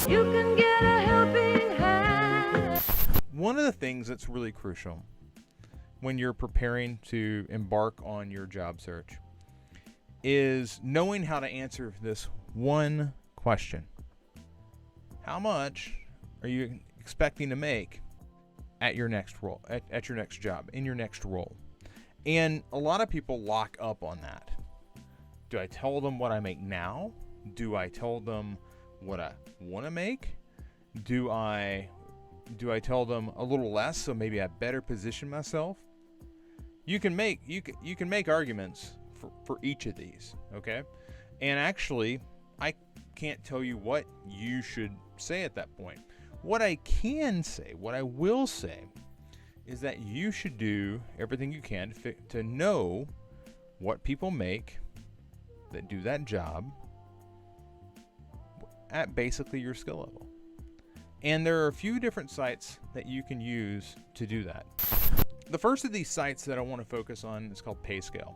You can get a helping hand. One of the things that's really crucial when you're preparing to embark on your job search is knowing how to answer this one question. How much are you expecting to make at your next role, at your next job, in your next role? And a lot of people lock up on that. Do I tell them what I make now? Do I tell them what I want to make? Do I tell them a little less so maybe I better position myself? You can make arguments for each of these, okay? And actually, I can't tell you what you should say at that point. What I can say, what I will say, is that you should do everything you can to know what people make that do that job at basically your skill level. And there are a few different sites that you can use to do that. The first of these sites that I want to focus on is called PayScale.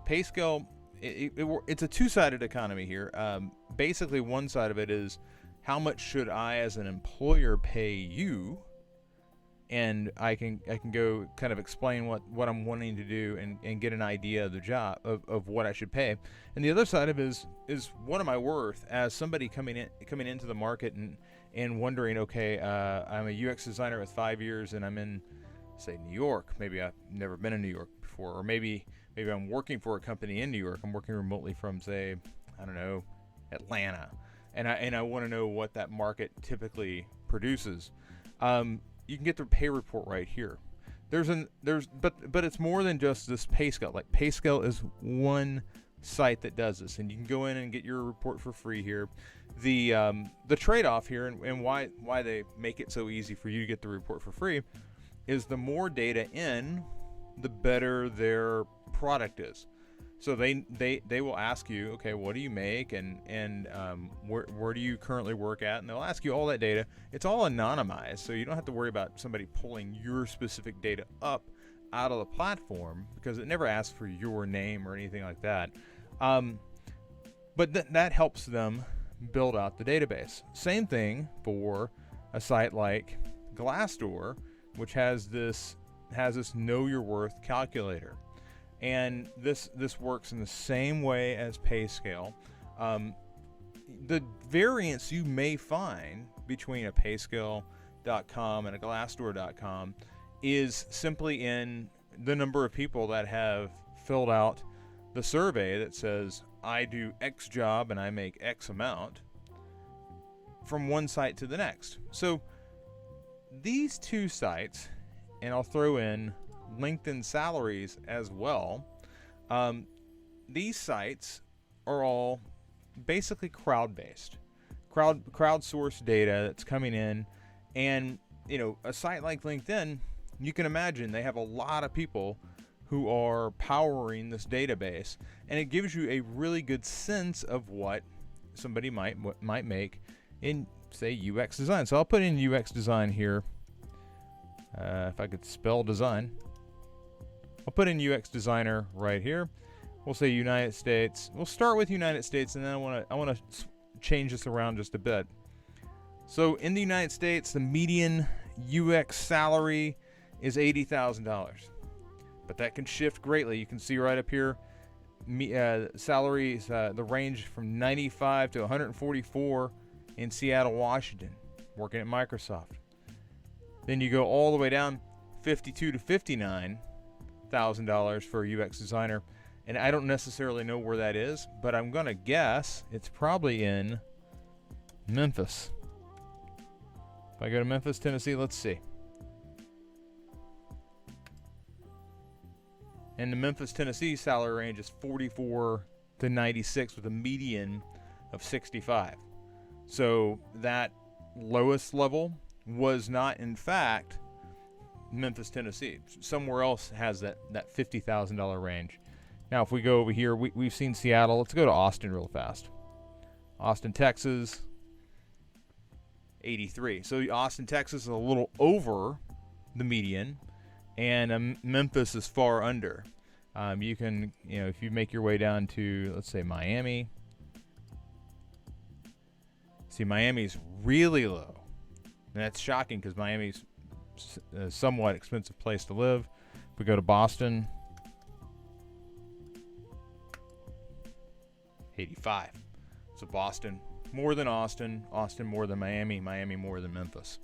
PayScale, it's a two-sided economy here. Basically, one side of it is how much should I as an employer pay you? And I can go kind of explain what I'm wanting to do and get an idea of the job of what I should pay. And the other side of it is what am I worth as somebody coming into the market and wondering, okay, I'm a UX designer with 5 years and I'm in, say, New York. Maybe I've never been in New York before, or maybe I'm working for a company in New York. I'm working remotely from, say, I don't know, Atlanta, and I want to know what that market typically produces. You can get the pay report right here. But it's more than just this PayScale. Like, PayScale is one site that does this, and you can go in and get your report for free here. The trade-off here and why they make it so easy for you to get the report for free is the more data in, the better their product is. So they will ask you, okay, what do you make and where do you currently work at? And they'll ask you all that data. It's all anonymized, so you don't have to worry about somebody pulling your specific data up out of the platform because it never asks for your name or anything like that. But that helps them build out the database. Same thing for a site like Glassdoor, which has this Know Your Worth calculator. And this works in the same way as PayScale. The variance you may find between a PayScale.com and a Glassdoor.com is simply in the number of people that have filled out the survey that says, I do X job and I make X amount, from one site to the next. So these two sites, and I'll throw in LinkedIn salaries as well. These sites are all basically crowd-based, crowdsourced data that's coming in, and a site like LinkedIn, you can imagine they have a lot of people who are powering this database, and it gives you a really good sense of what somebody might make in, say, UX design. So I'll put in UX design here. If I could spell design. I'll put in UX designer right here. We'll say United States. We'll start with United States, and then I want to change this around just a bit. So in the United States, the median UX salary is $80,000, but that can shift greatly. You can see right up here, salaries, the range from 95 to 144 in Seattle, Washington, working at Microsoft. Then you go all the way down, $52,000 to $59,000 for a UX designer. And I don't necessarily know where that is, but I'm going to guess it's probably in Memphis. If I go to Memphis, Tennessee, let's see. And the Memphis, Tennessee salary range is 44 to 96 with a median of 65. So that lowest level was not, in fact, Memphis, Tennessee. Somewhere else has that $50,000 range. Now, if we go over here, we've seen Seattle. Let's go to Austin real fast. Austin, Texas, 83. So Austin, Texas is a little over the median, and Memphis is far under. You can, if you make your way down to, let's say, Miami, See, Miami's really low. And that's shocking because Miami's a somewhat expensive place to live. If we go to Boston, 85. So Boston more than Austin, Austin more than Miami, Miami more than Memphis.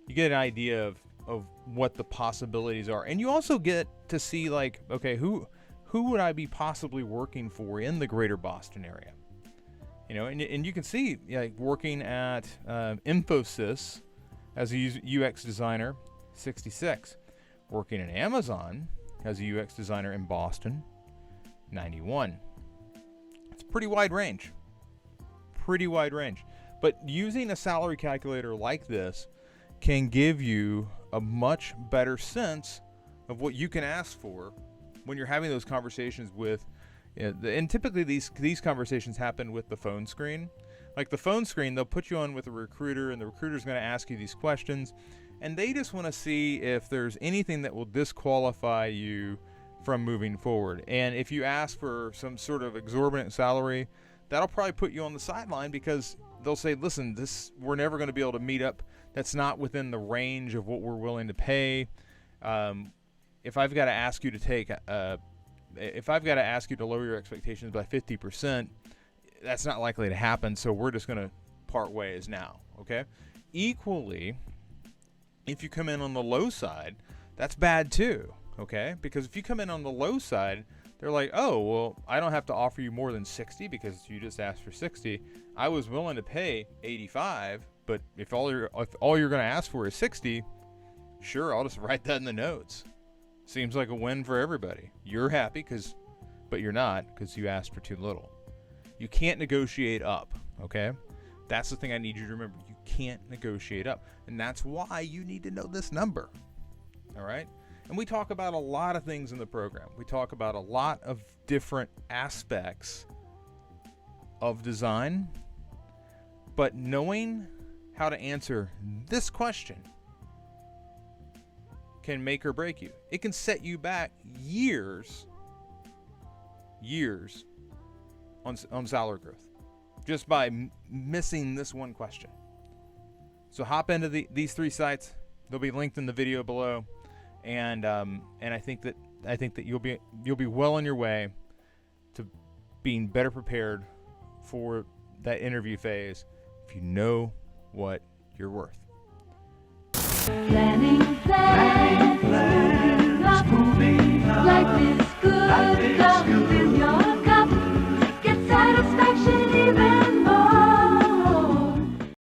You get an idea of what the possibilities are. And you also get to see, like, okay, who would I be possibly working for in the greater Boston area? You know, and you can see, like, working at Infosys as a UX designer, 66. Working at Amazon as a UX designer in Boston, 91. It's a pretty wide range. Pretty wide range. But using a salary calculator like this can give you a much better sense of what you can ask for when you're having those conversations with, and typically these conversations happen with the phone screen. Like the phone screen, they'll put you on with a recruiter, and the recruiter's going to ask you these questions, and they just want to see if there's anything that will disqualify you from moving forward. And if you ask for some sort of exorbitant salary, that'll probably put you on the sideline, because they'll say, listen, we're never going to be able to meet up. That's not within the range of what we're willing to pay. If I've got to ask you to lower your expectations by 50%, that's not likely to happen. So we're just going to part ways now. Okay. Equally, if you come in on the low side, that's bad too. Okay. Because if you come in on the low side, they're like, oh, well, I don't have to offer you more than 60 because you just asked for 60. I was willing to pay 85, but if all you're going to ask for is 60, sure, I'll just write that in the notes. Seems like a win for everybody. You're happy but you're not, because you asked for too little. You can't negotiate up, okay? That's the thing I need you to remember. You can't negotiate up, and that's why you need to know this number, all right? And we talk about a lot of things in the program. We talk about a lot of different aspects of design, but knowing how to answer this question can make or break you. It can set you back years on salary growth just by missing this one question. So hop into these 3 sites. They'll be linked in the video below. And I think that you'll be well on your way to being better prepared for that interview phase if you know what you're worth. Planning, moving up. Life is good, come